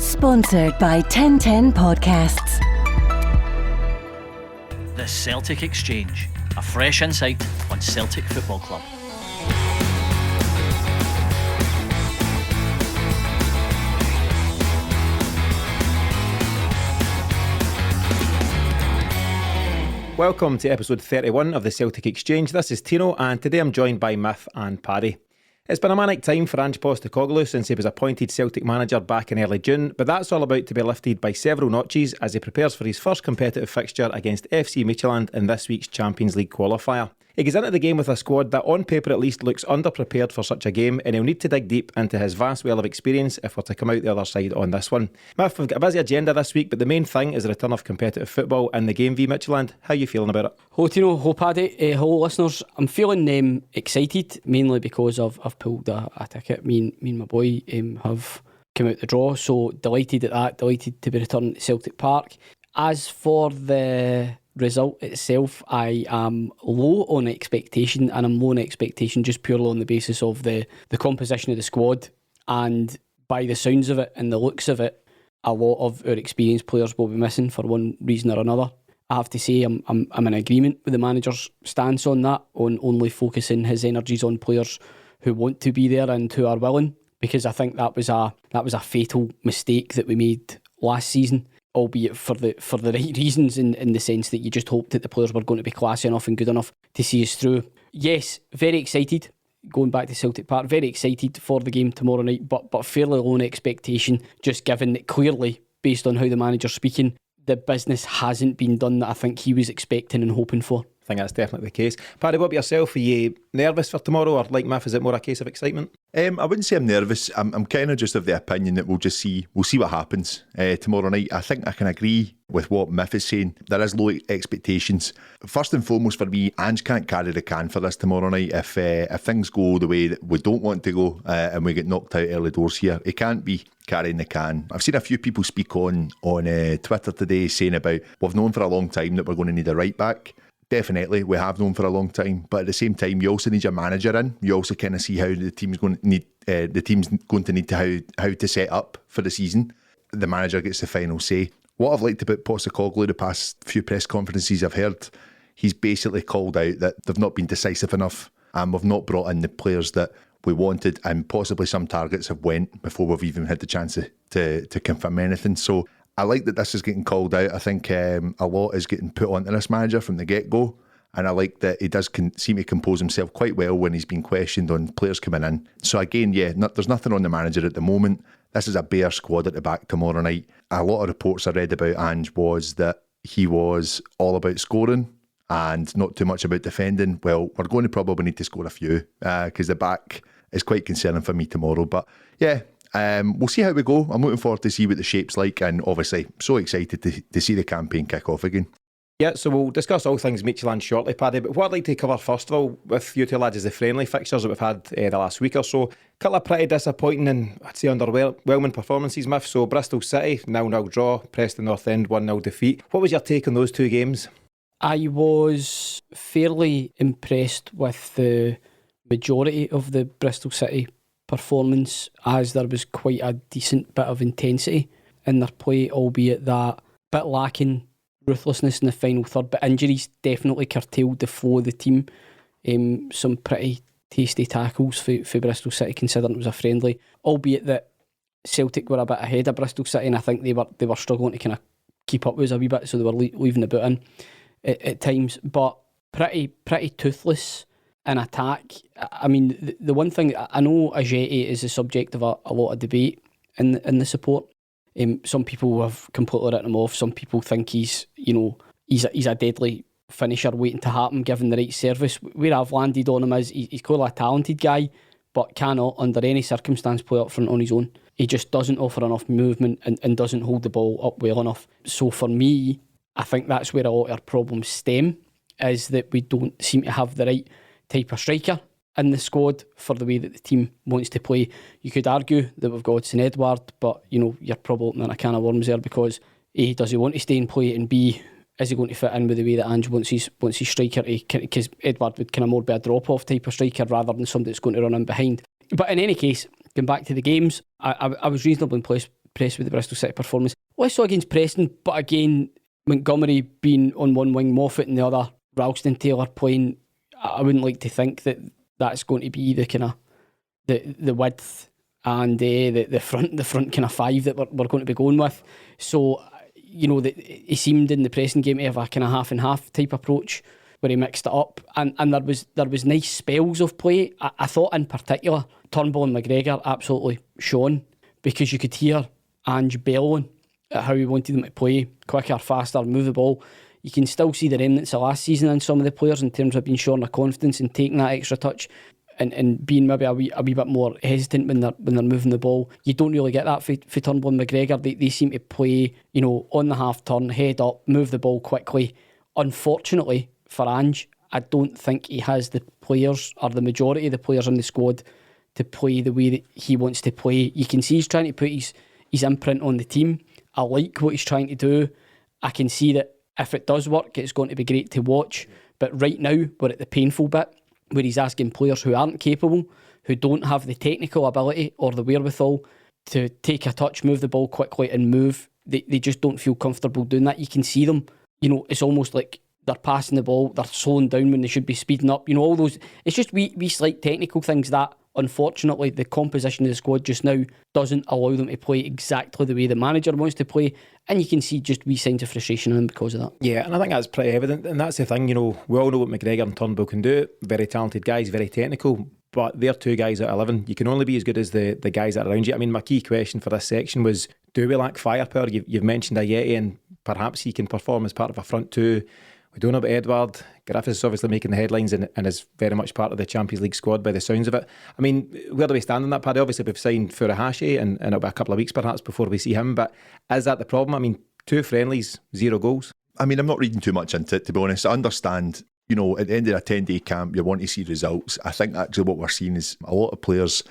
Sponsored by 1010 Podcasts. The Celtic Exchange, a fresh insight on Celtic Football Club. Welcome to episode 31 of the Celtic Exchange. This is Tino, and today I'm joined by Myth and Paddy. It's been a manic time for Ange Postecoglou since he was appointed Celtic manager back in early June, but that's all about to be lifted by several notches as he prepares for his first competitive fixture against FC Midtjylland in this week's Champions League qualifier. He goes into the game with a squad that on paper at least looks underprepared for such a game, and he'll need to dig deep into his vast well of experience if we're to come out the other side on this one. Myth, we've got a busy agenda this week, but the main thing is the return of competitive football in the game v Midtjylland. How are you feeling about it? Hello Tino, hello Paddy, hello listeners. I'm feeling excited, mainly because I've pulled a ticket. Me and my boy have come out the draw, so delighted at that, delighted to be returning to Celtic Park. As for the result itself, I am low on expectation, and I'm low on expectation just purely on the basis of the composition of the squad, and by the sounds of it and the looks of it, a lot of our experienced players will be missing for one reason or another. I have to say I'm in agreement with the manager's stance on that, on only focusing his energies on players who want to be there and who are willing, because I think that was a fatal mistake that we made last season, albeit for the right reasons, in the sense that you just hoped that the players were going to be classy enough and good enough to see us through. Yes, very excited, going back to Celtic Park, very excited for the game tomorrow night, but fairly low on expectation, just given that clearly, based on how the manager's speaking, the business hasn't been done that I think he was expecting and hoping for. I think that's definitely the case. Paddy, what about yourself? Are you nervous for tomorrow, or like Myth, is it more a case of excitement? I wouldn't say I'm nervous. I'm kind of just of the opinion that we'll see what happens tomorrow night. I think I can agree with what Myth is saying. There is low expectations. First and foremost for me, Ange can't carry the can for this tomorrow night. If things go the way that we don't want to go and we get knocked out early doors here, he can't be carrying the can. I've seen a few people speak on Twitter today saying about, we've known for a long time that we're going to need a right back. Definitely, we have known for a long time, but at the same time, you also need your manager in. You also kind of see how the team's going to need how to set up for the season. The manager gets the final say. What I've liked about Postecoglou the past few press conferences I've heard, he's basically called out that they've not been decisive enough, and we've not brought in the players that we wanted, and possibly some targets have went before we've even had the chance to confirm anything. So I like that this is getting called out. I think a lot is getting put onto this manager from the get-go, and I like that he does seem to compose himself quite well when he's been questioned on players coming in. So again, there's nothing on the manager at the moment. This is a bare squad at the back tomorrow night. A lot of reports I read about Ange was that he was all about scoring and not too much about defending. Well, we're going to probably need to score a few because the back is quite concerning for me tomorrow. But yeah, we'll see how we go. I'm looking forward to see what the shape's like, and obviously so excited to see the campaign kick off again. Yeah, so we'll discuss all things Midtjylland shortly, Paddy, but what I'd like to cover first of all with you two lads is the friendly fixtures that we've had the last week or so. A couple of pretty disappointing and I'd say underwhelming performances, Myth. So Bristol City, 0-0 draw, Preston North End, 1-0 defeat. What was your take on those two games? I was fairly impressed with the majority of the Bristol City performance, as there was quite a decent bit of intensity in their play, albeit that bit lacking ruthlessness in the final third, but injuries definitely curtailed the flow of the team. Some pretty tasty tackles for Bristol City, considering it was a friendly, albeit that Celtic were a bit ahead of Bristol City, and I think they were struggling to kind of keep up with us a wee bit, so they were leaving the boot in at times, but pretty toothless in attack. I mean, the one thing, I know Ajeti is the subject of a lot of debate in the support. Some people have completely written him off. Some people think he's a deadly finisher waiting to happen given the right service. Where I've landed on him is he's clearly a talented guy, but cannot under any circumstance play up front on his own. He just doesn't offer enough movement and doesn't hold the ball up well enough. So for me, I think that's where a lot of our problems stem, is that we don't seem to have the right type of striker in the squad for the way that the team wants to play. You could argue that we've got Odsonne Edouard, but you're probably opening a can of worms there, because A, does he want to stay and play, and B, is he going to fit in with the way that Ange wants his striker to, because Edouard would kind of more be a drop-off type of striker rather than somebody that's going to run in behind. But in any case, going back to the games, I was reasonably impressed with the Bristol City performance. Less so against Preston, but again, Montgomery being on one wing, Moffat and the other, Ralston Taylor playing, I wouldn't like to think that that's going to be the kind of the width and the front kind of five that we're going to be going with. So, you know, he seemed in the Preston game to have a kind of half and half type approach where he mixed it up, and there was nice spells of play. I thought in particular Turnbull and McGregor absolutely shone, because you could hear Ange bellowing at how he wanted them to play quicker, faster, move the ball. You can still see the remnants of last season in some of the players in terms of being shorn of confidence and taking that extra touch and being maybe a wee bit more hesitant when they're moving the ball. You don't really get that for Turnbull and McGregor. They seem to play, you know, on the half turn, head up, move the ball quickly. Unfortunately for Ange, I don't think he has the players, or the majority of the players in the squad, to play the way that he wants to play. You can see he's trying to put his imprint on the team. I like what he's trying to do. I can see that if it does work, it's going to be great to watch. But right now, we're at the painful bit where he's asking players who aren't capable, who don't have the technical ability or the wherewithal to take a touch, move the ball quickly and move. They just don't feel comfortable doing that. You can see them. You know, it's almost like they're passing the ball, they're slowing down when they should be speeding up. You know, all those, it's just wee slight technical things that, unfortunately, the composition of the squad just now doesn't allow them to play exactly the way the manager wants to play, and you can see just wee signs of frustration in them because of that. Yeah, and I think that's pretty evident, and that's the thing, you know, we all know what McGregor and Turnbull can do. Very talented guys, very technical, but they're two guys out of 11. You can only be as good as the guys that are around you. I mean, my key question for this section was, do we lack firepower? You've mentioned Ajeti, and perhaps he can perform as part of a front two. We don't know about Edouard. Griffiths is obviously making the headlines and is very much part of the Champions League squad by the sounds of it. I mean, where do we stand on that, Paddy? Obviously, we've signed Furuhashi and it'll be a couple of weeks perhaps before we see him. But is that the problem? I mean, 2 friendlies, 0 goals. I mean, I'm not reading too much into it, to be honest. I understand, you know, at the end of a 10-day camp, you want to see results. I think actually what we're seeing is a lot of players,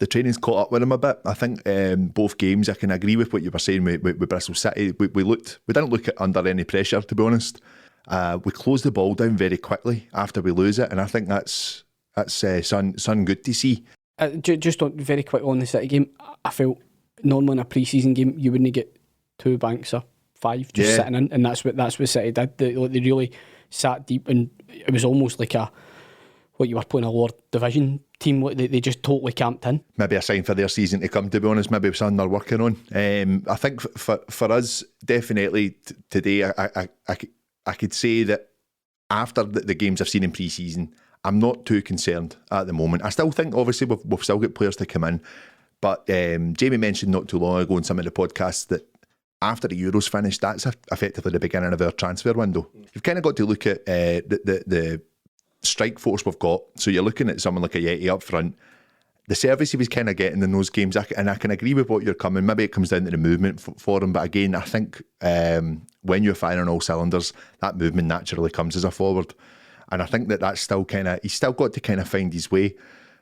the training's caught up with them a bit. I think both games, I can agree with what you were saying with Bristol City. We didn't look at under any pressure, to be honest. We close the ball down very quickly after we lose it, and I think that's son good to see. Just very quick on the City game, I felt normally in a pre-season game you wouldn't get 2 banks or 5 just sitting in, and that's what City did. They really sat deep, and it was almost like what you were playing a lower division team. They just totally camped in. Maybe a sign for their season to come, to be honest. Maybe it's something they're working on. I think for us, definitely today, I could say that after the games I've seen in pre-season, I'm not too concerned at the moment. I still think, obviously, we've still got players to come in. But Jamie mentioned not too long ago in some of the podcasts that after the Euros finished, that's effectively the beginning of our transfer window. You've kind of got to look at the strike force we've got. So you're looking at someone like Ajeti up front. The service he was kind of getting in those games, and I can agree with what you're coming. Maybe it comes down to the movement for him, but again, I think when you're firing on all cylinders, that movement naturally comes as a forward, and I think that's still he's still got to kind of find his way.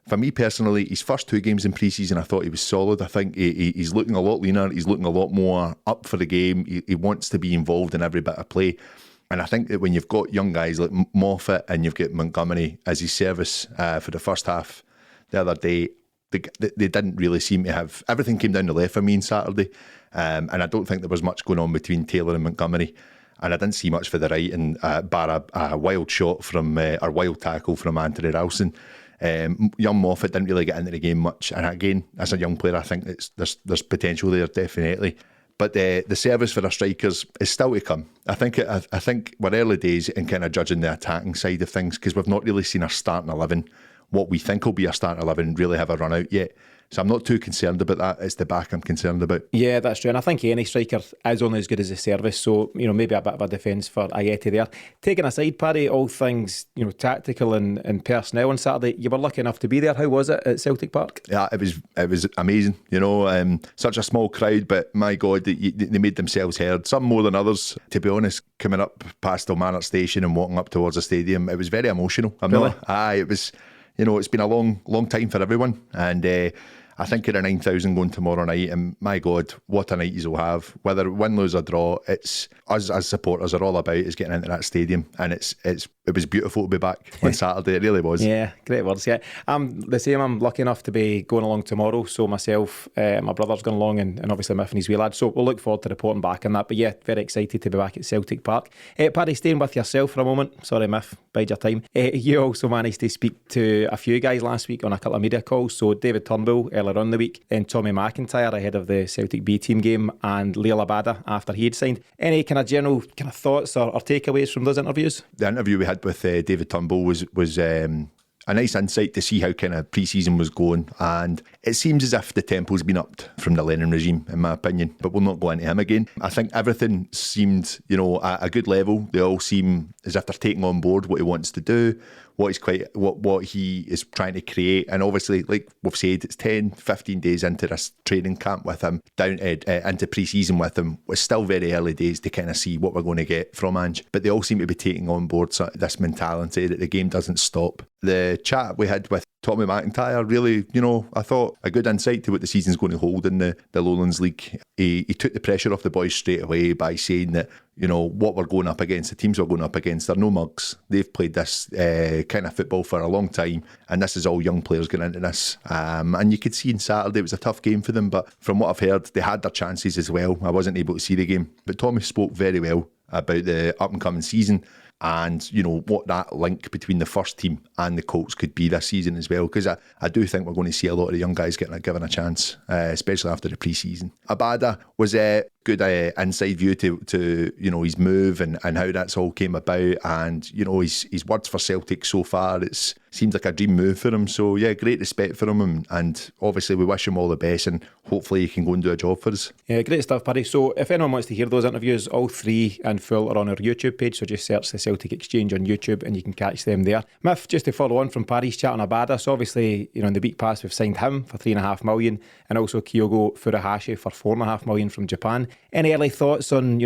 For me personally, his first 2 games in pre-season, I thought he was solid. I think he's looking a lot leaner. He's looking a lot more up for the game. He wants to be involved in every bit of play. And I think that when you've got young guys like Moffat and you've got Montgomery as his service for the first half the other day, they didn't really seem to have... Everything came down the left for me on Saturday. And I don't think there was much going on between Taylor and Montgomery. And I didn't see much for the right, and bar a wild shot from, or wild tackle from Anthony Ralston. Young Moffat didn't really get into the game much, and again, as a young player, I think there's potential there, definitely. But the service for our strikers is still to come. I think we're early days in kind of judging the attacking side of things, because we've not really seen our starting 11, what we think will be our starting 11, really have a run out yet. So I'm not too concerned about that. It's the back I'm concerned about. Yeah, that's true. And I think any striker is only as good as the service. So, you know, maybe a bit of a defence for Ajeti there. Taking aside, Paddy, all things, you know, tactical and personnel on Saturday, you were lucky enough to be there. How was it at Celtic Park? Yeah, it was amazing. You know, such a small crowd, but my God, they made themselves heard. Some more than others. To be honest, coming up past Kilmarnock Station and walking up towards the stadium, it was very emotional. Really? It was... You know, it's been a long time for everyone, and I think at a 9,000 going tomorrow night, and my God, what a night you'll have. Whether win, lose or draw, it's us as supporters are all about is getting into that stadium, and it was beautiful to be back on Saturday. It really was. Yeah, great words. Yeah, I'm the same. I'm lucky enough to be going along tomorrow. So myself, my brother's going along, and obviously Miff and his wee lad. So we'll look forward to reporting back on that. But yeah, very excited to be back at Celtic Park. Paddy, staying with yourself for a moment. Sorry, Miff, bide your time. You also managed to speak to a few guys last week on a couple of media calls. So David Turnbull earlier on the week, then Tommy McIntyre ahead of the Celtic B team game, and Liel Abada after he had signed. Any kind of general kind of thoughts or takeaways from those interviews? The interview we had with David Turnbull was a nice insight to see how kind of pre-season was going, and it seems as if the tempo's been upped from the Lennon regime, in my opinion, but we'll not go into him again. I think everything seemed, at a good level. They all seem as if they're taking on board what he wants to do, what he is trying to create. And obviously, like we've said, it's 10-15 days into this training camp with him, down into pre-season with him. It's still very early days to kind of see what we're going to get from Ange, but they all seem to be taking on board this mentality that the game doesn't stop. The chat we had with Tommy McIntyre, really, I thought a good insight to what the season's going to hold in the Lowlands League. He took the pressure off the boys straight away by saying that, what we're going up against, the teams we're going up against, they're no mugs. They've played this kind of football for a long time, and this is all young players going into this. And you could see on Saturday it was a tough game for them, but from what I've heard, they had their chances as well. I wasn't able to see the game, but Tommy spoke very well about the up-and-coming season, and what that link between the first team and the Colts could be this season as well, because I do think we're going to see a lot of the young guys given a chance, especially after the pre-season. Abada was a good inside view to his move and how that's all came about, and his words for Celtic so far, it seems like a dream move for him. So yeah, great respect for him, and obviously we wish him all the best, and hopefully he can go and do a job for us. Yeah, great stuff, Paddy. So if anyone wants to hear those interviews, all three in full are on our YouTube page, so just search the Celtic Exchange on YouTube and you can catch them there. Miff, just to follow on from Paddy's chat on Abada, so obviously in the week past we've signed him for $3.5 million, and also Kyogo Furuhashi for $4.5 million from Japan. Any early thoughts on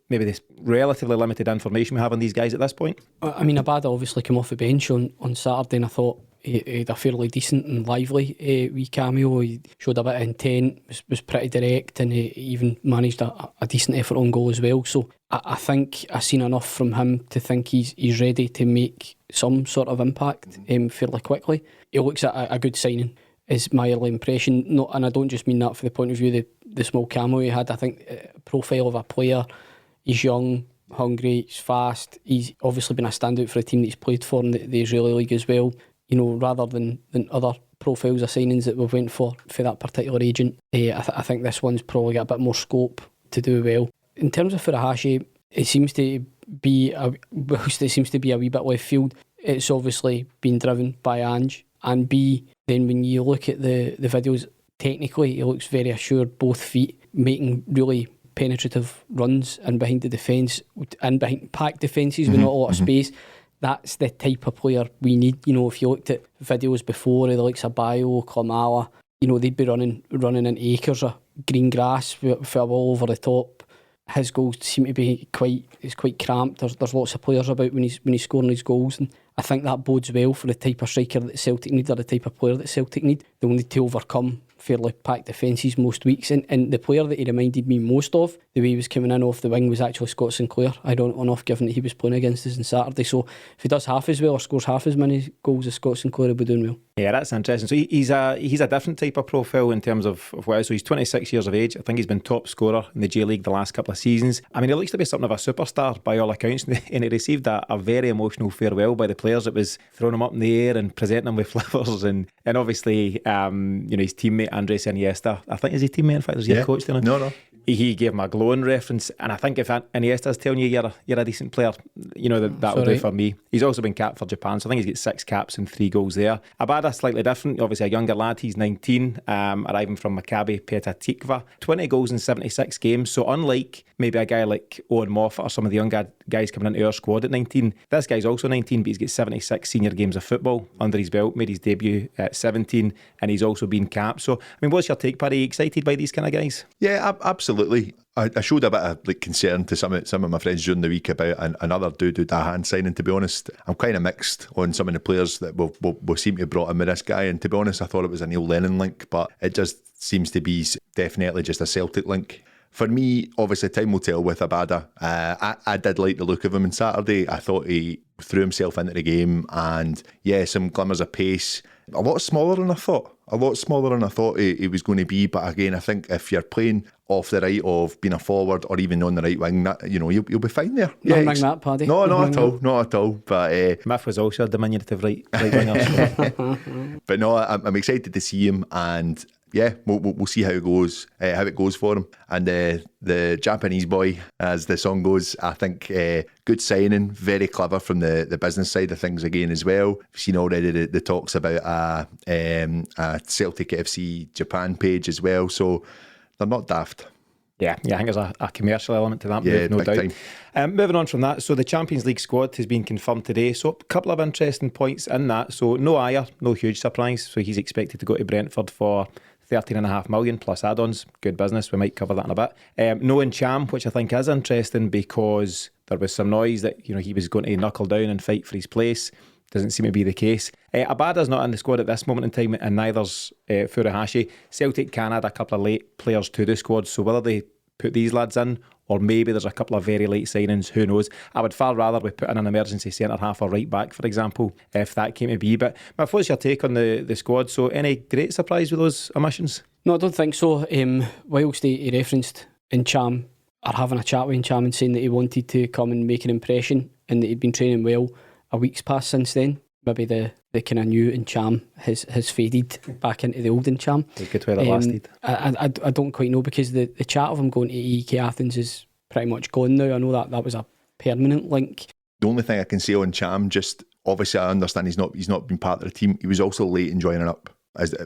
maybe this relatively limited information we have on these guys at this point? I mean, Abada obviously came off the bench on Saturday, and I thought he had a fairly decent and lively wee cameo. He showed a bit of intent, was pretty direct, and he even managed a decent effort on goal as well. So I think I've seen enough from him to think he's ready to make some sort of impact fairly quickly. He looks at a good signing, is my early impression. And I don't just mean that for the point of view the small cameo he had. I think profile of a player, he's young, hungry, he's fast. He's obviously been a standout for a team that he's played for in the Israeli League as well. Rather than other profiles of signings that we've went for that particular agent. I think this one's probably got a bit more scope to do well. In terms of Furuhashi, it seems to be a wee bit left field. It's obviously been driven by Ange, and B, then when you look at the videos, technically he looks very assured, both feet, making really penetrative runs and behind the defence and behind packed defences with not a lot of space. That's the type of player we need. If you looked at videos before, the likes of Bayo, Klamala, they'd be running into acres of green grass with a ball over the top. His goals seem to be quite cramped. There's lots of players about when he's scoring his goals, and I think that bodes well for the type of striker that Celtic need, or the type of player that Celtic need. They'll need to overcome fairly packed defences most weeks, and the player that he reminded me most of, the way he was coming in off the wing, was actually Scott Sinclair. I don't enough, given that he was playing against us on Saturday. So if he does half as well or scores half as many goals as Scott Sinclair, he'll be doing well. Yeah, that's interesting. So he's a different type of profile in terms of what. So he's 26 years of age. I think he's been top scorer in the J League the last couple of seasons. I mean, he looks to be something of a superstar by all accounts, and he received a very emotional farewell by the players. It was throwing him up in the air and presenting him with flowers, and obviously his teammate Andres Iniesta, I think is his teammate, in fact, was he a coach to him? No. He gave him a glowing reference, and I think if Iniesta's telling you you're a decent player, that'll do for me. He's also been capped for Japan, so I think he's got 6 caps and 3 goals there. Abada slightly different, obviously a younger lad. He's 19, arriving from Maccabi Petah Tikva, 20 goals in 76 games. So unlike maybe a guy like Owen Moffat or some of the young guys coming into our squad at 19. This guy's also 19, but he's got 76 senior games of football under his belt, made his debut at 17, and he's also been capped. So, I mean, what's your take, Paddy? Are you excited by these kind of guys? Yeah, absolutely. I showed a bit of concern to some of my friends during the week about another Duhan signing, to be honest. I'm kind of mixed on some of the players that we'll seem to have brought in with this guy, and to be honest, I thought it was a Neil Lennon link, but it just seems to be definitely just a Celtic link. For me, obviously, time will tell with Abada. I did like the look of him on Saturday. I thought he threw himself into the game, and some glimmers of pace. A lot smaller than I thought. He was going to be. But again, I think if you're playing off the right of being a forward or even on the right wing, you'll be fine there. Not that, Paddy. No, not at all. But Myth was also a diminutive right winger. but no, I'm excited to see him, and we'll see how it goes for him. And the Japanese boy, as the song goes, I think good signing, very clever from the business side of things again as well. We've seen already the talks about a Celtic FC Japan page as well, so they're not daft. Yeah, I think there's a commercial element to that move, no doubt. Moving on from that, so the Champions League squad has been confirmed today. So a couple of interesting points in that. So no Ajer, no huge surprise. So he's expected to go to Brentford for 13.5 million plus add-ons. Good business. We might cover that in a bit. No Ntcham, which I think is interesting because there was some noise that he was going to knuckle down and fight for his place. Doesn't seem to be the case. Abada's not in the squad at this moment in time, and neither's Furuhashi. Celtic can add a couple of late players to the squad, so whether they put these lads in, or maybe there's a couple of very late signings, who knows. I would far rather we put in an emergency centre-half or right-back, for example, if that came to be. But what's your take on the squad? So any great surprise with those omissions? No, I don't think so. Whilst he referenced Ntcham, or having a chat with Ntcham and saying that he wanted to come and make an impression and that he'd been training well, a week's passed since then. Maybe the kind of new Ntcham has faded back into the old Ntcham. Good way that lasted. I don't quite know, because the chat of him going to EK Athens is pretty much gone now. I know that was a permanent link. The only thing I can say on Ntcham, just obviously I understand he's not been part of the team. He was also late in joining up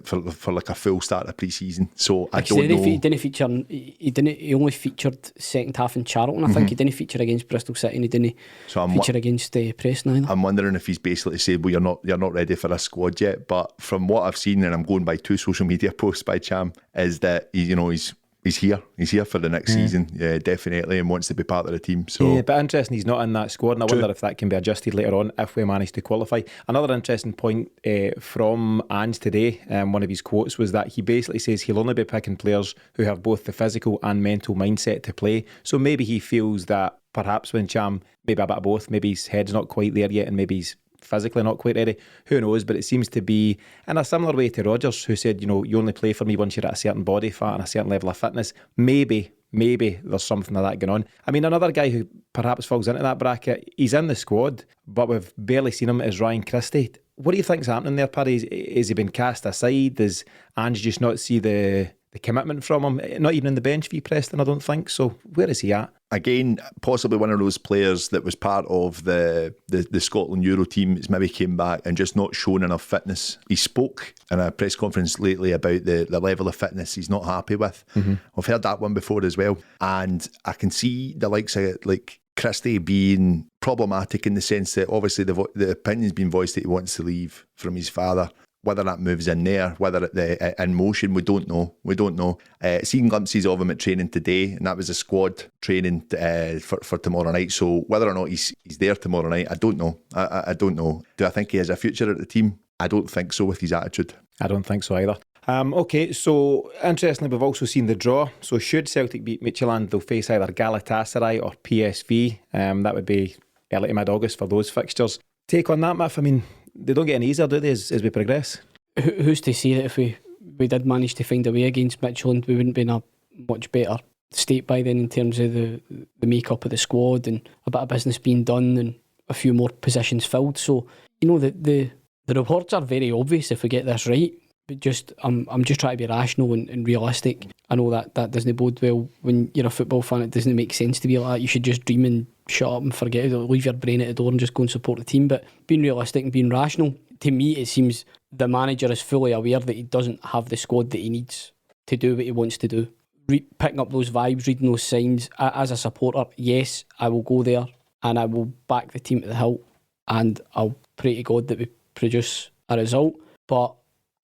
for like a full start of pre-season. So I don't know. He didn't feature. He only featured second half in Charlton. I think he didn't feature against Bristol City, and he didn't feature against Preston either. I'm wondering if he's basically said, "Well, you're not ready for a squad yet." But from what I've seen, and I'm going by 2 social media posts by Ntcham, is that he's here. He's here for the next season, definitely, and wants to be part of the team. So yeah, but interesting he's not in that squad, and I wonder if that can be adjusted later on if we manage to qualify. Another interesting point from Ange today, one of his quotes was that he basically says he'll only be picking players who have both the physical and mental mindset to play. So maybe he feels that perhaps when Ntcham, maybe a bit of both, maybe his head's not quite there yet, and maybe he's physically not quite ready, who knows. But it seems to be in a similar way to Rodgers, who said, you only play for me once you're at a certain body fat and a certain level of fitness. Maybe there's something like that going on. I mean, another guy who perhaps falls into that bracket, he's in the squad, but we've barely seen him, is Ryan Christie. What do you think's happening there, Paddy? Is he been cast aside? Does Ange just not see the commitment from him? Not even in the bench v Preston, I don't think. So where is he at? Again, possibly one of those players that was part of the Scotland Euro team that's maybe came back and just not shown enough fitness. He spoke in a press conference lately about the level of fitness he's not happy with. I've heard that one before as well. And I can see the likes of Christie being problematic in the sense that obviously the opinion's been voiced that he wants to leave from his father. Whether that moves in there, whether in motion, we don't know. Seeing glimpses of him at training today, and that was a squad training for tomorrow night. So whether or not he's there tomorrow night, I don't know. I don't know. Do I think he has a future at the team? I don't think so with his attitude. I don't think so either. Okay, so interestingly, we've also seen the draw. So should Celtic beat Midtjylland, they'll face either Galatasaray or PSV. That would be early to mid-August for those fixtures. Take on that, Miff. I mean, they don't get any easier, do they, as we progress? Who's to say that if we did manage to find a way against Midtjylland, we wouldn't be in a much better state by then in terms of the makeup of the squad and a bit of business being done and a few more positions filled. So, the rewards are very obvious if we get this right. But I'm just trying to be rational and realistic. I know that doesn't bode well when you're a football fan. It doesn't make sense to be like that. You should just dream and shut up and forget it, or leave your brain at the door and just go and support the team. But being realistic and being rational, to me it seems the manager is fully aware that he doesn't have the squad that he needs to do what he wants to do. Picking up those vibes, reading those signs. As a supporter, yes, I will go there and I will back the team to the hilt, and I'll pray to God that we produce a result. But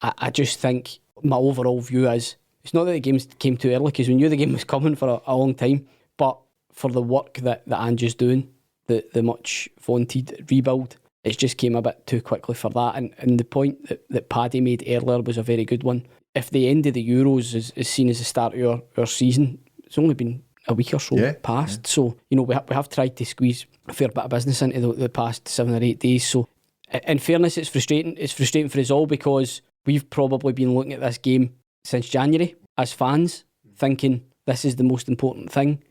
I just think my overall view is, it's not that the game came too early, because we knew the game was coming for a long time, but for the work that Ange is doing, the much vaunted rebuild, it just came a bit too quickly for that. And the point that Paddy made earlier was a very good one. If the end of the Euros is seen as the start of our season, it's only been a week or so past. Yeah. So, we have tried to squeeze a fair bit of business into the past 7 or 8 days. So, in fairness, it's frustrating. It's frustrating for us all, because we've probably been looking at this game since January as fans, thinking this is the most important thing.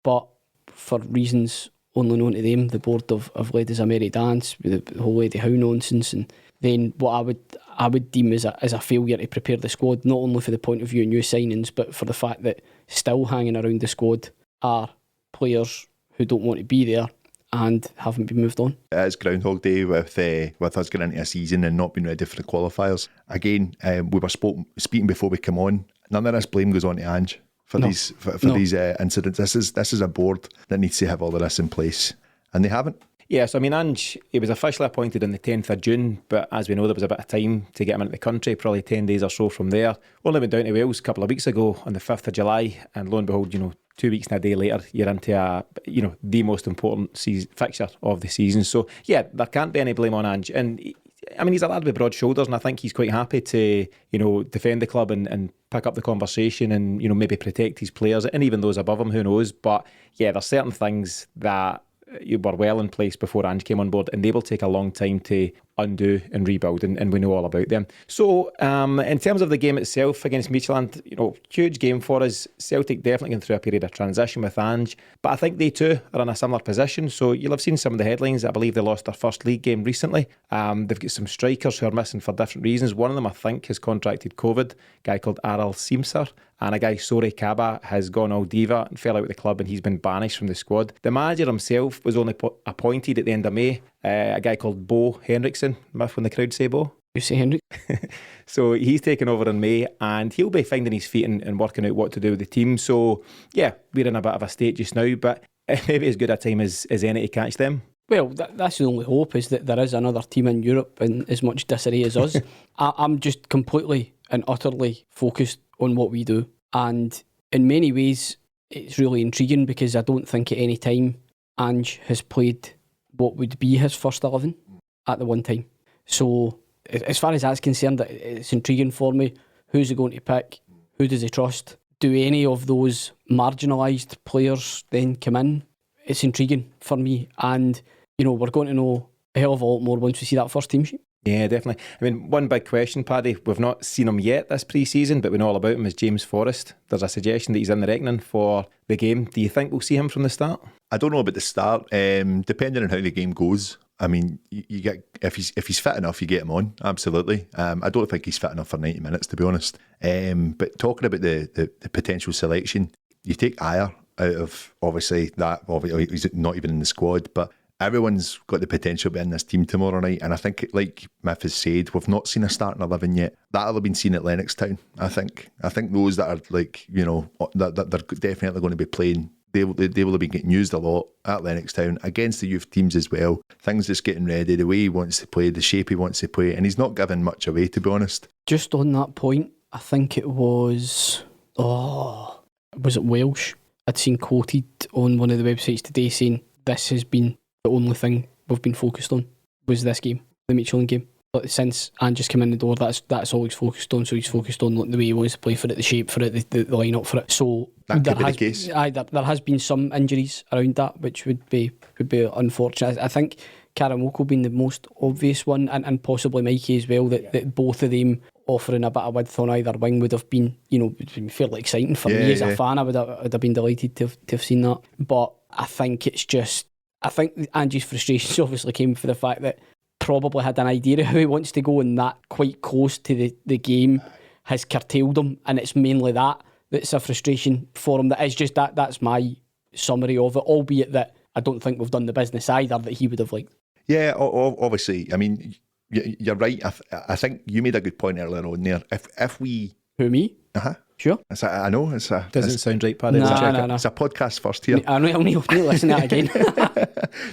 But for reasons only known to them, the board have led us a merry dance with the whole Eddie Howe nonsense, and then what I would deem as a failure to prepare the squad, not only for the point of view of new signings, but for the fact that still hanging around the squad are players who don't want to be there and haven't been moved on. It is Groundhog Day with us getting into a season and not being ready for the qualifiers. Again, we were speaking before we come on. None of this blame goes on to Ange for these incidents. This is a board that needs to have all of this in place, and they haven't. Yes, I mean, Ange, he was officially appointed on the 10th of June, but as we know, there was a bit of time to get him into the country, probably 10 days or so from there. Only went down to Wales a couple of weeks ago on the 5th of July, and lo and behold, 2 weeks and a day later, you're into the most important fixture of the season. So, yeah, there can't be any blame on Ange. And, I mean, he's a lad with broad shoulders, and I think he's quite happy to, defend the club and pick up the conversation and, maybe protect his players and even those above him, who knows. But, yeah, there's certain things that you were well in place before Ange came on board, and they will take a long time to undo and rebuild, and we know all about them. So in terms of the game itself against Midtjylland, huge game for us. Celtic definitely going through a period of transition with Ange, but I think they too are in a similar position. So you'll have seen some of the headlines. I believe they lost their first league game recently. They've got some strikers who are missing for different reasons. One of them, I think, has contracted COVID, a guy called Aral Simsar, and a guy, Sori Kaba, has gone all diva and fell out with the club, and he's been banished from the squad. The manager himself was only appointed at the end of May, a guy called Bo Henriksen. When the crowd say Bo? You say Henrik. So he's taken over in May, and he'll be finding his feet and working out what to do with the team. So yeah, we're in a bit of a state just now, but maybe as good a time as any to catch them. Well, that's the only hope, is that there is another team in Europe in as much disarray as us. I'm just completely and utterly focused on what we do. And in many ways, it's really intriguing, because I don't think at any time Ange has played what would be his first 11 at the one time. So as far as that's concerned, it's intriguing for me. Who's he going to pick? Who does he trust? Do any of those marginalised players then come in? It's intriguing for me. And, we're going to know a hell of a lot more once we see that first team sheet. Yeah, definitely. I mean, one big question, Paddy, we've not seen him yet this pre-season, but we know all about him, is James Forrest. There's a suggestion that he's in the reckoning for the game. Do you think we'll see him from the start? I don't know about the start. Depending on how the game goes, I mean, you get if he's fit enough, you get him on. Absolutely. I don't think he's fit enough for 90 minutes, to be honest. But talking about the potential selection, you take Ajer out of, obviously, that. Obviously, he's not even in the squad, but everyone's got the potential to be in this team tomorrow night. And I think, like Miff has said, we've not seen a starting 11 yet. That'll have been seen at Lennoxtown, I think. I think those that are that they're definitely going to be playing, they will have been getting used a lot at Lennoxtown against the youth teams as well. Things just getting ready, the way he wants to play, the shape he wants to play, and he's not giving much away, to be honest. Just on that point, I think it was it Welsh? I'd seen quoted on one of the websites today saying this has been the only thing we've been focused on, was this game, the Midtjylland game. But since Ange's come in the door, that's all he's focused on. So he's focused on the way he wants to play for it, the shape for it, the line-up for it. So that could be the case. There has been some injuries around that, which would be unfortunate. I think Karamoko being the most obvious one, and possibly Mikey as well, that both of them offering a bit of width on either wing would have been, fairly exciting for me as a fan. I would have been delighted to have seen that. But I think Ange's frustrations obviously came for the fact that probably had an idea of how he wants to go, and that quite close to the game has curtailed him, and it's mainly that's a frustration for him. That is just that's my summary of it, albeit that I don't think we've done the business either that he would have liked. Yeah, obviously. I mean, you're right. I think you made a good point earlier on there. If we... Who, me? Uh-huh. Sure. I know it's a Doesn't sound right, Paddy. Nah, Does it? nah. it's a podcast first here. I know I'll need to listen to that again.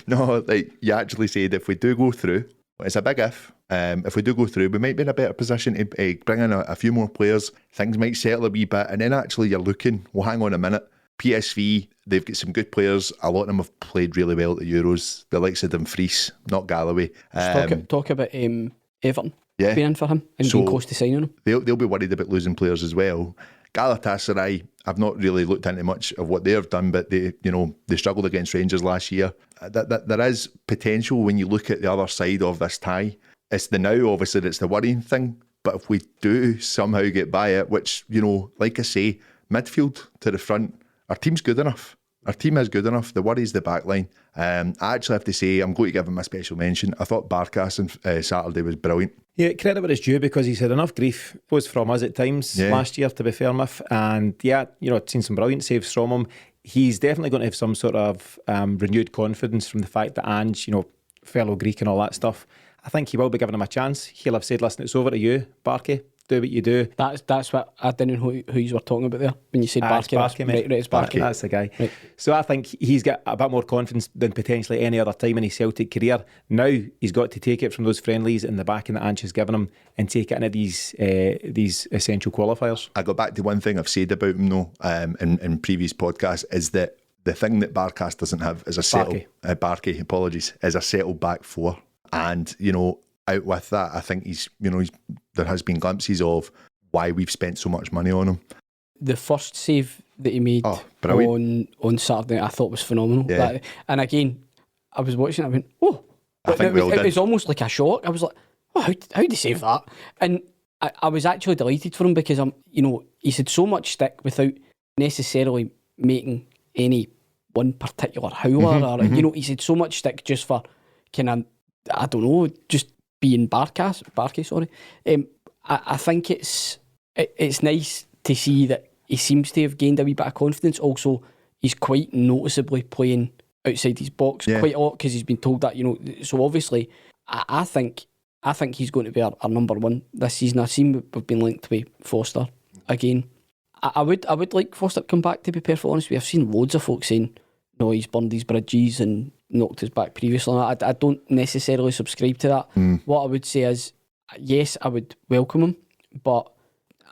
No, like you actually said, if we do go through, it's a big if. If we do go through, we might be in a better position to bring in a few more players. Things might settle a wee bit, and then actually you're looking. Well, hang on a minute. PSV, they've got some good players. A lot of them have played really well at the Euros. The likes of Dumfries, not Galloway. Talk about Everton Yeah. being in for him and being close to signing him. They'll be worried about losing players as well. Galatasaray, I've not really looked into much of what they've done, but they struggled against Rangers last year. There is potential when you look at the other side of this tie. It's the now, obviously, that's the worrying thing. But if we do somehow get by it, which, like I say, midfield to the front, our team's good enough. Our team is good enough. The worry's the back line. I actually have to say, I'm going to give him a special mention. I thought Barkas on Saturday was brilliant. Yeah, credit where it's due, because he's had enough grief was from us at times last year, to be fair, Miff. And I've seen some brilliant saves from him. He's definitely going to have some sort of renewed confidence from the fact that Ange, fellow Greek and all that stuff. I think he will be giving him a chance. He'll have said, listen, it's over to you, Barkey. Do what you do. That's what I didn't know who you were talking about there when you said Barkey. Right, it's Barkey. That's the guy. Right. So I think he's got a bit more confidence than potentially any other time in his Celtic career. Now he's got to take it from those friendlies and the backing that Ange has given him and take it into these essential qualifiers. I go back to one thing I've said about him though, in previous podcasts, is that the thing that Barkas doesn't have is a settled Barkey, apologies, is a settled back four. And out with that, I think there has been glimpses of why we've spent so much money on him. The first save that he made on Saturday, I thought was phenomenal. Yeah. And again, I was watching it, I went, oh, it was almost like a shock. I was like, oh, how did he save that? And I was actually delighted for him, because he's had so much stick without necessarily making any one particular howler, he's had so much stick just for kind of, I don't know, just being Barkey, sorry. I think it's nice to see that he seems to have gained a wee bit of confidence. Also, he's quite noticeably playing outside his box quite a lot, because he's been told that, so obviously I think he's going to be our number one this season. I've seen we've been linked with Foster again. I would like Foster to come back, to be perfectly honest with you. I've seen loads of folks saying, no, he's burned his bridges and knocked us back previously. I don't necessarily subscribe to that. What I would say is, yes, I would welcome him, but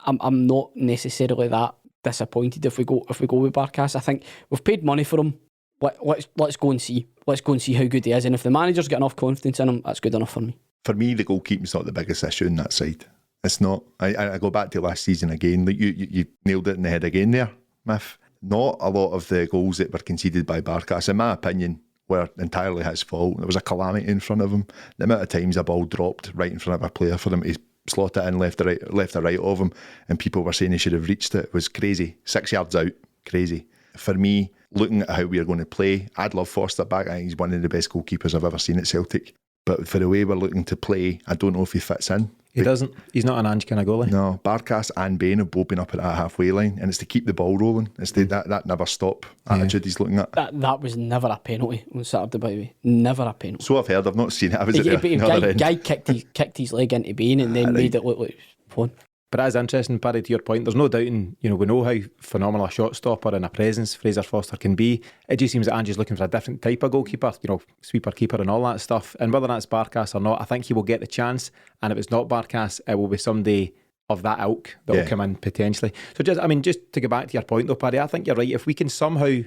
I'm not necessarily that disappointed if we go with Barkas. I think we've paid money for him. Let's go and see. Let's go and see how good he is. And if the manager's got enough confidence in him, that's good enough for me. For me, the goalkeeping's not the biggest issue on that side. It's not. I go back to last season again. Like you nailed it in the head again there, Miff. Not a lot of the goals that were conceded by Barkas, in my opinion, were entirely his fault. There was a calamity in front of him. The amount of times a ball dropped right in front of a player for him to slot it in left or right of him, and people were saying he should have reached it, was crazy. 6 yards out, crazy. For me, looking at how we are going to play, I'd love Foster back. I think he's one of the best goalkeepers I've ever seen at Celtic. But for the way we're looking to play, I don't know if he fits in. He doesn't. He's not an Ange kind of goalie. No, Barkas and Bain have both been up at that halfway line, and it's to keep the ball rolling. It's that never stop attitude he's looking at. That was never a penalty on Saturday, by the way. Never a penalty. So I've heard. I've not seen it. I was at the other end. Guy kicked his leg into Bain and then made it look like fun. But that is interesting, Paddy, to your point. There's no doubting, we know how phenomenal a shot stopper and a presence Fraser Foster can be. It just seems that Ange's looking for a different type of goalkeeper, sweeper, keeper and all that stuff. And whether that's Barkas or not, I think he will get the chance. And if it's not Barkas, it will be somebody of that ilk that will come in potentially. So just to go back to your point though, Paddy, I think you're right. If we can somehow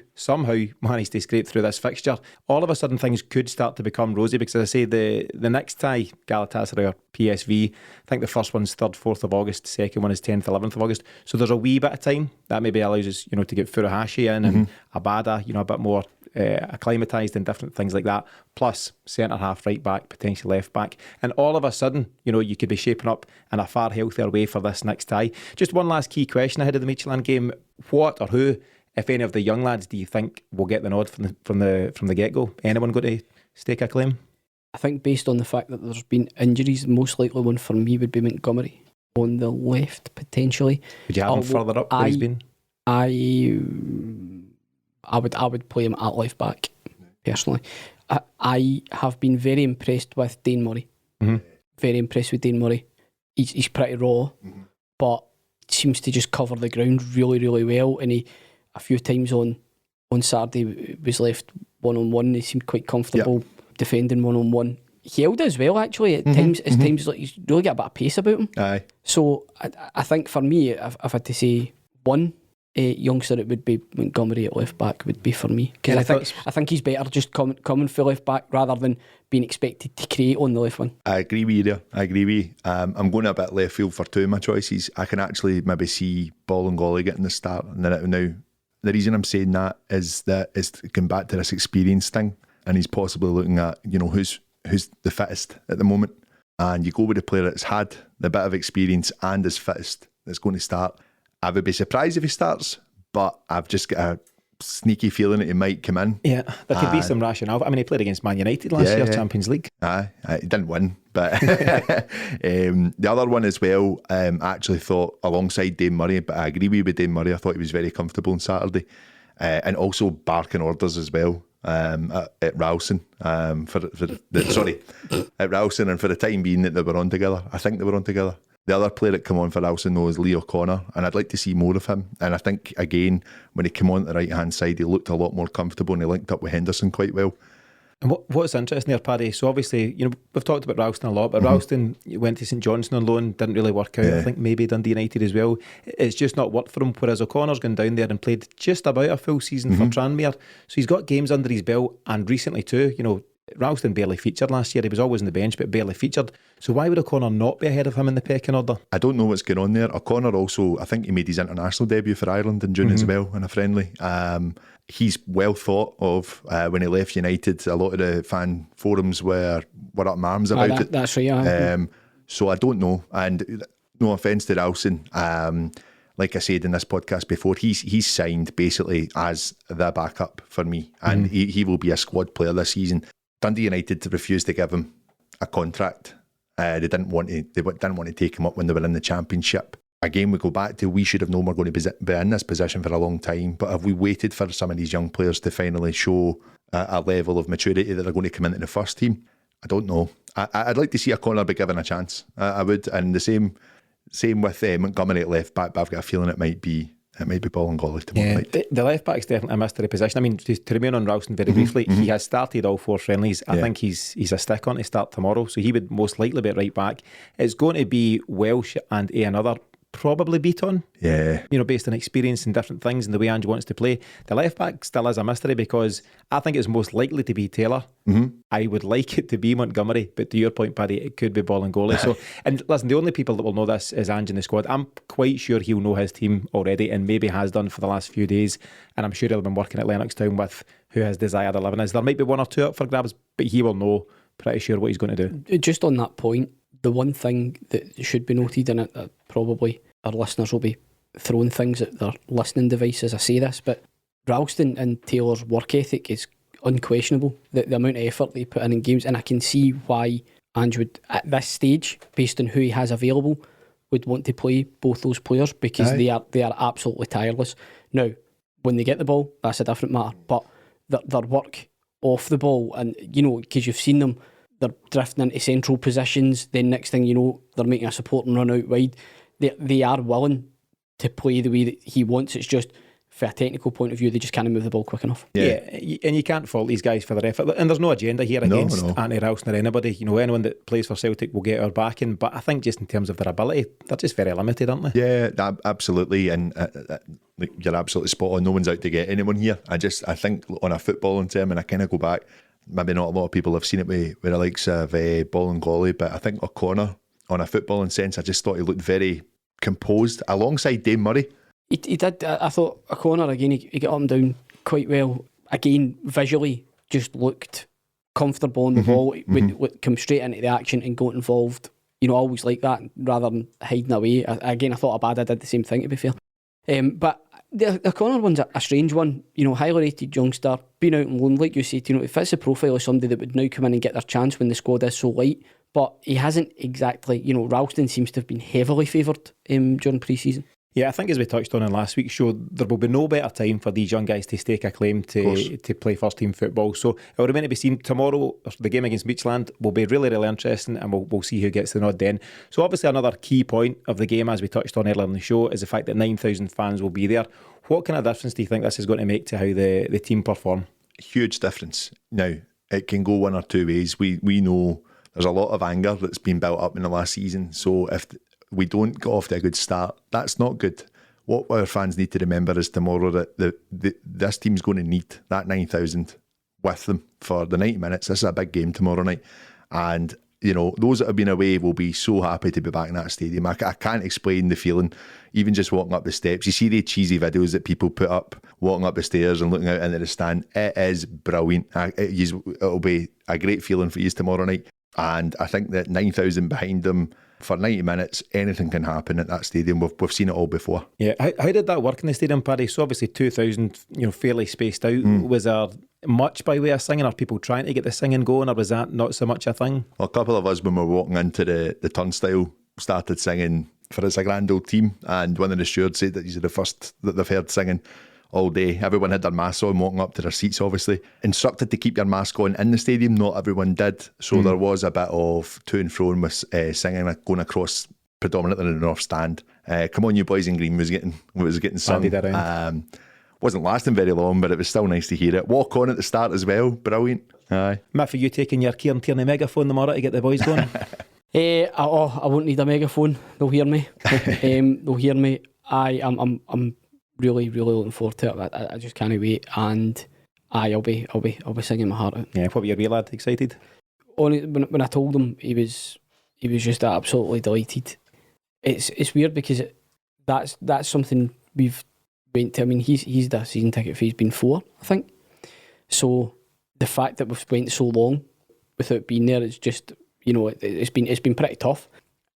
manage to scrape through this fixture, all of a sudden things could start to become rosy, because as I say, the next tie, Galatasaray or PSV, I think the first one's 3rd, 4th of August, the second one is 10th, 11th of August. So there's a wee bit of time that maybe allows us, to get Furuhashi in and Abada, a bit more acclimatised and different things like that, plus centre half, right back, potentially left back, and all of a sudden you could be shaping up in a far healthier way for this next tie. Just one last key question ahead of the Midtjylland game: what or who, if any of the young lads, do you think will get the nod from the get-go? Anyone going to stake a claim? I think based on the fact that there's been injuries, the most likely one for me would be Montgomery on the left, potentially. Would you have him further up where he's been? I would play him at left back, personally. I have been very impressed with Dane Murray. Very impressed with Dane Murray. He's pretty raw, but seems to just cover the ground really, really well. And he, a few times on Saturday, was left one-on-one. He seemed quite comfortable defending one-on-one. He held as well, actually, at times. At times, like, he's really got a bit of pace about him. Aye. So I think for me, if I had to say one youngster, it would be Montgomery at left back. Would be for me, because I think he's better just coming for left back rather than being expected to create on the left wing. I agree with you there. I agree with you. I'm going a bit left field for two of my choices. I can actually maybe see Bolingoli getting the start, and then now the reason I'm saying that is going back to this experience thing, and he's possibly looking at, you know, who's the fittest at the moment, and you go with the player that's had the bit of experience and is fittest that's going to start. I would be surprised if he starts, but I've just got a sneaky feeling that he might come in. Yeah, there could be some rationale. I mean, he played against Man United last year, Champions League. Aye, he didn't win, but the other one as well, I actually thought alongside Dane Murray, but I agree with Dane Murray. I thought he was very comfortable on Saturday, and also barking orders as well at Ralston at Ralston, and for the time being that they were on together. I think they were on together. The other player that came on for Ralston though is Lee O'Connor, and I'd like to see more of him. And I think, again, when he came on the right hand side, he looked a lot more comfortable and he linked up with Henderson quite well. And what's interesting there, Paddy, so obviously, you know, we've talked about Ralston a lot, but Ralston went to St Johnstone on loan, didn't really work out. I think maybe Dundee United as well. It's just not worked for him, whereas O'Connor's gone down there and played just about a full season for Tranmere. So he's got games under his belt, and recently too. You know, Ralston barely featured last year. He was always on the bench, but barely featured. So why would O'Connor not be ahead of him in the pecking order? I don't know what's going on there. O'Connor also, I think he made his international debut for Ireland in June as well in a friendly. He's well thought of when he left United. A lot of the fan forums were up in arms about it. That's right. So I don't know. And no offence to Ralston, like I said in this podcast before, he's signed basically as the backup for me, and he will be a squad player this season. Dundee United refused to give him a contract. They didn't want to take him up when they were in the Championship. Again, we go back to, we should have known we're going to be in this position for a long time, but have we waited for some of these young players to finally show a level of maturity that they're going to come into the first team? I don't know. I'd like to see O'Connor be given a chance. I would, and the same with Montgomery at left back, but I've got a feeling it might be Bolingoli tomorrow night. The left back's definitely a mystery position. I mean, to remain on Ralston very briefly, he has started all 4 friendlies. I think he's a stick on to start tomorrow, so he would most likely be at right back. It's going to be Welsh and another, probably Beaton. Yeah. You know, based on experience and different things and the way Ange wants to play. The left back still is a mystery, because I think it's most likely to be Taylor. I would like it to be Montgomery, but to your point, Paddy, it could be Bolingoli. So, and listen, the only people that will know this is Ange in the squad. I'm quite sure he'll know his team already, and maybe has done for the last few days. And I'm sure he'll have been working at Lennoxtown with who his desired 11 is. There might be 1 or 2 up for grabs, but he will know pretty sure what he's going to do. Just on that point, the one thing that should be noted in it, that probably our listeners will be throwing things at their listening device as I say this, but Ralston and Taylor's work ethic is unquestionable. The amount of effort they put in games, and I can see why Ange would, at this stage, based on who he has available, would want to play both those players, because they are absolutely tireless. Now, when they get the ball, that's a different matter, but their work off the ball, and you know, because you've seen them, they're drifting into central positions, then next thing you know, they're making a supporting run out wide. They are willing to play the way that he wants. It's just, from a technical point of view, they just can't move the ball quick enough. Yeah, and you can't fault these guys for their effort. And there's no agenda here against Anthony Ralston or anybody. You know, anyone that plays for Celtic will get our backing. But I think just in terms of their ability, they're just very limited, aren't they? Yeah, absolutely. And you're absolutely spot on. No one's out to get anyone here. I think on a footballing term, and I kind of go back, maybe not a lot of people have seen it with the likes of Bolingoli, but I think O'Connor, on a footballing sense, I just thought he looked very composed alongside Dane Murray. He did. I thought O'Connor, again, he got up and down quite well. Again, visually, just looked comfortable on the ball. Would come straight into the action and got involved. You know, always like that, rather than hiding away. Again, I thought Abada did the same thing, to be fair. But the O'Connor one's a strange one. You know, highly rated youngster, been out on loan, like you said. You know, it fits the profile of somebody that would now come in and get their chance when the squad is so light. But he hasn't exactly, you know, Ralston seems to have been heavily favoured during pre-season. Yeah, I think as we touched on in last week's show, there will be no better time for these young guys to stake a claim to play first team football. So it will remain to be seen. Tomorrow, the game against Beachland will be really, really interesting, and we'll see who gets the nod then. So obviously another key point of the game, as we touched on earlier in the show, is the fact that 9,000 fans will be there. What kind of difference do you think this is going to make to how the team perform? Huge difference. Now, it can go one or two ways. We know there's a lot of anger that's been built up in the last season. So if we don't get off to a good start, that's not good. What our fans need to remember is tomorrow that this team's going to need that 9,000 with them for the 90 minutes. This is a big game tomorrow night. And, you know, those that have been away will be so happy to be back in that stadium. I can't explain the feeling, even just walking up the steps. You see the cheesy videos that people put up, walking up the stairs and looking out into the stand. It is brilliant. It'll be a great feeling for you tomorrow night. And I think that 9,000 behind them for 90 minutes, anything can happen at that stadium. We've seen it all before. Yeah, how did that work in the stadium, Paddy? So obviously 2,000, fairly spaced out. Was there much by way of singing? Are people trying to get the singing going, or was that not so much a thing? Well, a couple of us, when we were walking into the turnstile, started singing for It's a Grand Old Team, and one of the stewards said that these are the first that they've heard singing all day. Everyone had their masks on, walking up to their seats, obviously. Instructed to keep your mask on in the stadium, not everyone did. So there was a bit of to and fro with singing going across predominantly in the north stand. Come On You Boys in Green was getting sung. Wasn't lasting very long, but it was still nice to hear it. Walk On at the start as well, brilliant. Aye. Miff, are you taking your Kieran Tierney megaphone tomorrow to get the boys going? I won't need a megaphone. They'll hear me. They'll hear me. I'm really, really looking forward to it. I just can't wait, and I'll be singing my heart out. Yeah, what were your wee lad excited? When I told him, he was just absolutely delighted. It's weird because that's something we've went to. I mean, he's the season ticket fee's been 4, I think. So the fact that we've went so long without being there, it's just it's been pretty tough.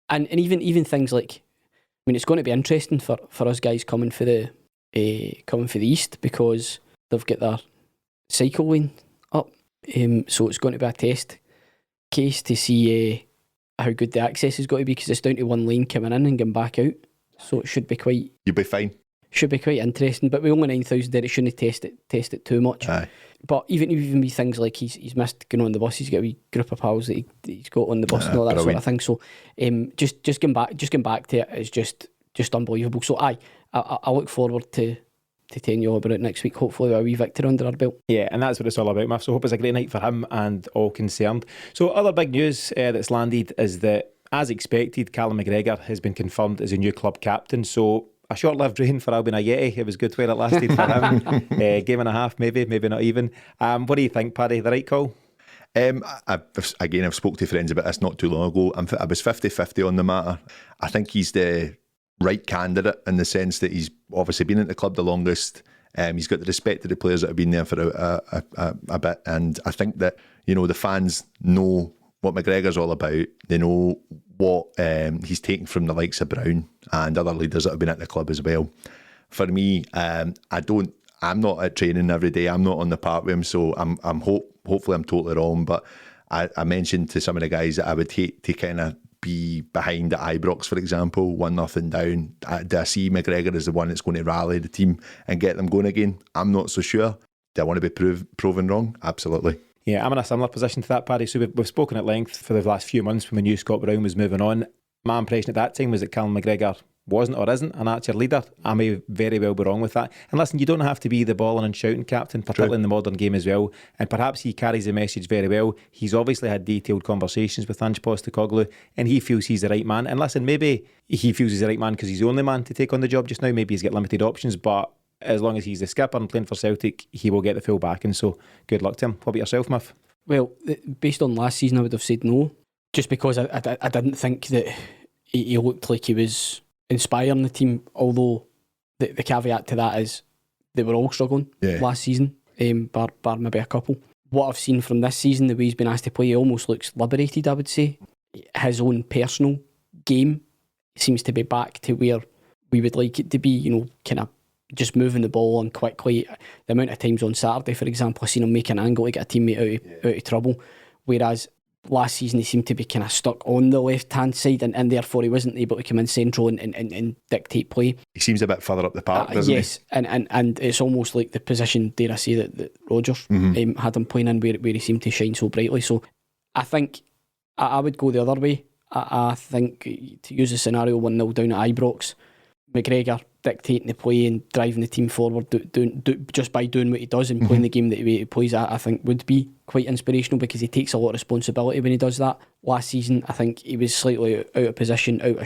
And even things like, I mean, it's going to be interesting for us guys coming for the East, because they've got their cycle lane up. So it's going to be a test case to see how good the access is going to be, because it's down to one lane coming in and going back out. So it should be quite. You'll be fine. Should be quite interesting. But with only 9,000 there, it shouldn't test it too much. Aye. But even with things like he's missed going on the bus, he's got a wee group of pals that he's got on the bus and all that brilliant. sort of thing. So just going back to it is just unbelievable. So I look forward to telling you all about it next week. Hopefully with a wee victory under our belt. Yeah, and that's what it's all about, Miff. So hope it's a great night for him and all concerned. So other big news that's landed is that, as expected, Callum McGregor has been confirmed as a new club captain. So a short-lived reign for Albion Ayeti. It was good while it lasted for him. Game and a half, maybe not even. What do you think, Paddy? The right call? I've spoke to friends about this not too long ago. I was 50-50 on the matter. I think he's the right candidate in the sense that he's obviously been at the club the longest. He's got the respect of the players that have been there for a bit, and I think that the fans know what McGregor's all about. They know what he's taken from the likes of Brown and other leaders that have been at the club as well. For me, I'm not at training every day. I'm not on the park with him, so hopefully I'm totally wrong. But I mentioned to some of the guys that I would hate to kind of be behind at Ibrox, for example, 1-0 down. Do I see McGregor as the one that's going to rally the team and get them going again? I'm not so sure. Do I want to be proven wrong? Absolutely. Yeah, I'm in a similar position to that, Paddy. So we've spoken at length for the last few months when we knew Scott Brown was moving on. My impression at that time was that Callum McGregor wasn't or isn't an actual leader. I may very well be wrong with that. And listen, you don't have to be the balling and shouting captain, particularly in the modern game as well. And perhaps he carries the message very well. He's obviously had detailed conversations with Ange Postecoglou, and he feels he's the right man. And listen, maybe he feels he's the right man because he's the only man to take on the job just now. Maybe he's got limited options, but as long as he's the skipper and playing for Celtic, he will get the full backing. So good luck to him. What about yourself, Miff? Well, based on last season, I would have said no, just because I didn't think that he looked like he was inspiring the team, although the caveat to that is they were all struggling last season, bar maybe a couple. What I've seen from this season, the way he's been asked to play, he almost looks liberated, I would say. His own personal game seems to be back to where we would like it to be, kind of just moving the ball on quickly. The amount of times on Saturday, for example, I seen him make an angle to get a teammate out of trouble, whereas last season he seemed to be kind of stuck on the left-hand side, and therefore he wasn't able to come in central and dictate play. He seems a bit further up the park, doesn't yes, and it's almost like the position, dare I say, that Rodgers had him playing in, where he seemed to shine so brightly. So I think I would go the other way. I think, to use a scenario, 1-0 down at Ibrox, McGregor dictating the play and driving the team forward just by doing what he does and playing the game that he plays, I think would be quite inspirational, because he takes a lot of responsibility when he does that. Last season, I think he was slightly out of position, out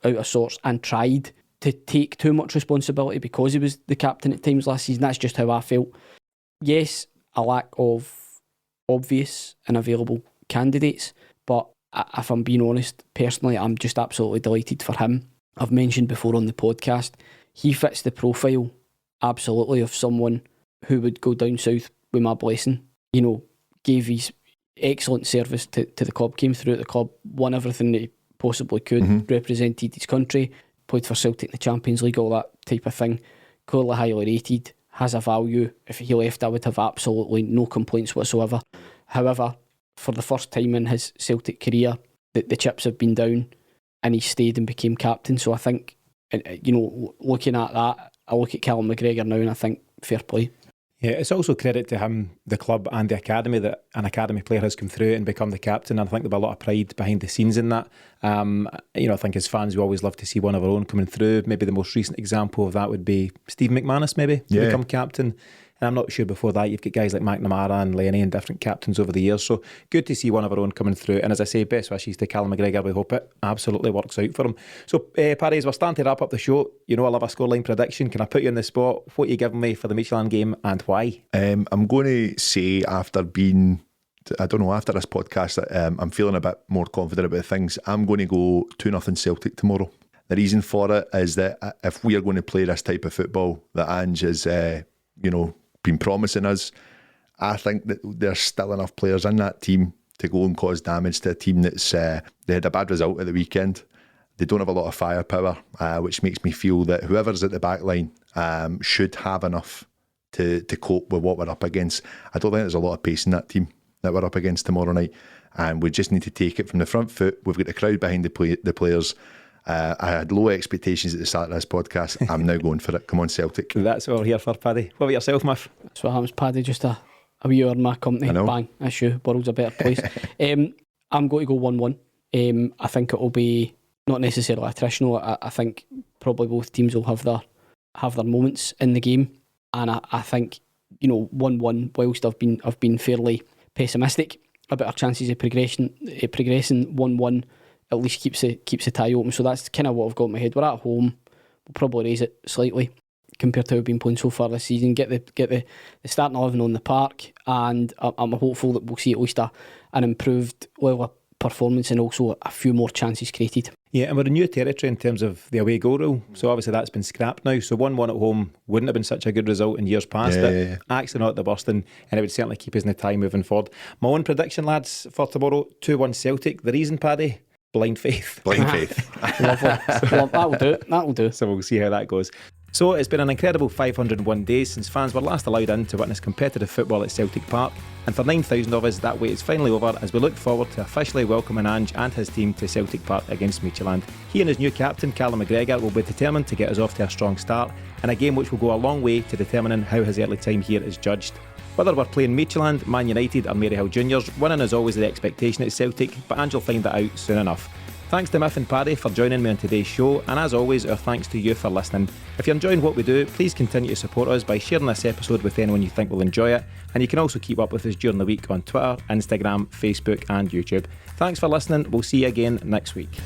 of sorts, and tried to take too much responsibility because he was the captain at times last season. That's just how I felt. Yes, a lack of obvious and available candidates, but if I'm being honest, personally, I'm just absolutely delighted for him. I've mentioned before on the podcast, he fits the profile absolutely of someone who would go down south with my blessing. You know, gave his excellent service to the club, came through at the club, won everything that he possibly could, represented his country, played for Celtic in the Champions League, all that type of thing. Clearly highly rated, has a value. If he left, I would have absolutely no complaints whatsoever. However, for the first time in his Celtic career, the chips have been down, and he stayed and became captain. So I think, you know, looking at that, I look at Callum McGregor now and I think fair play. Yeah, it's also credit to him, the club and the academy, that an academy player has come through and become the captain. And I think there'll be a lot of pride behind the scenes in that. You know, I think as fans, we always love to see one of our own coming through. Maybe the most recent example of that would be Steve McManus, maybe, to become captain. And I'm not sure before that, you've got guys like McNamara and Lenny and different captains over the years. So good to see one of our own coming through. And as I say, best wishes to Callum McGregor. We hope it absolutely works out for him. So, Paddy, as we're starting to wrap up the show, you know I love a scoreline prediction. Can I put you in the spot? What are you giving me for the Midtjylland game and why? I'm going to say, after this podcast, I'm feeling a bit more confident about things. I'm going to go 2-0 Celtic tomorrow. The reason for it is that if we are going to play this type of football that Ange has, been promising us, I think that there's still enough players in that team to go and cause damage to a team that's they had a bad result at the weekend. They don't have a lot of firepower, which makes me feel that whoever's at the back line should have enough to cope with what we're up against. I don't think there's a lot of pace in that team that we're up against tomorrow night, and we just need to take it from the front foot. We've got the crowd behind the players. I had low expectations at the start of this podcast. I'm now going for it. Come on, Celtic. That's what we're here for, Paddy. What about yourself, Muff? That's what happens, Paddy. Just a wee hour in my company. Bang, that's you. World's a better place. I'm going to go 1-1. I think it will be not necessarily attritional. I think probably both teams will have their moments in the game, and I think, you know, 1-1. Whilst I've been fairly pessimistic about our chances of progressing 1-1. At least keeps the tie open. So that's kind of what I've got in my head. We're at home. We'll probably raise it slightly compared to how we've been playing so far this season. Get the starting 11 on the park, and I'm hopeful that we'll see at least an improved level of performance and also a few more chances created. Yeah, and we're in new territory in terms of the away goal rule. So obviously that's been scrapped now. So 1-1 at home wouldn't have been such a good result in years past. Actually not at the bursting, and it would certainly keep us in the tie moving forward. My own prediction, lads, for tomorrow, 2-1 Celtic. The reason, Paddy? Blind faith. Lovely. That'll do. So we'll see how that goes. So it's been an incredible 501 days since fans were last allowed in to witness competitive football at Celtic Park, and for 9,000 of us that wait is finally over as we look forward to officially welcoming Ange and his team to Celtic Park against Midtjylland. He and his new captain Callum McGregor will be determined to get us off to a strong start in a game which will go a long way to determining how his early time here is judged. Whether we're playing Midtjylland, Man United or Maryhill Juniors, winning is always the expectation at Celtic, but Ange will find that out soon enough. Thanks to Miff and Paddy for joining me on today's show, and as always, our thanks to you for listening. If you're enjoying what we do, please continue to support us by sharing this episode with anyone you think will enjoy it, and you can also keep up with us during the week on Twitter, Instagram, Facebook and YouTube. Thanks for listening. We'll see you again next week.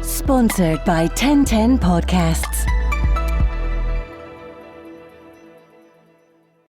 Sponsored by 1010 Podcasts.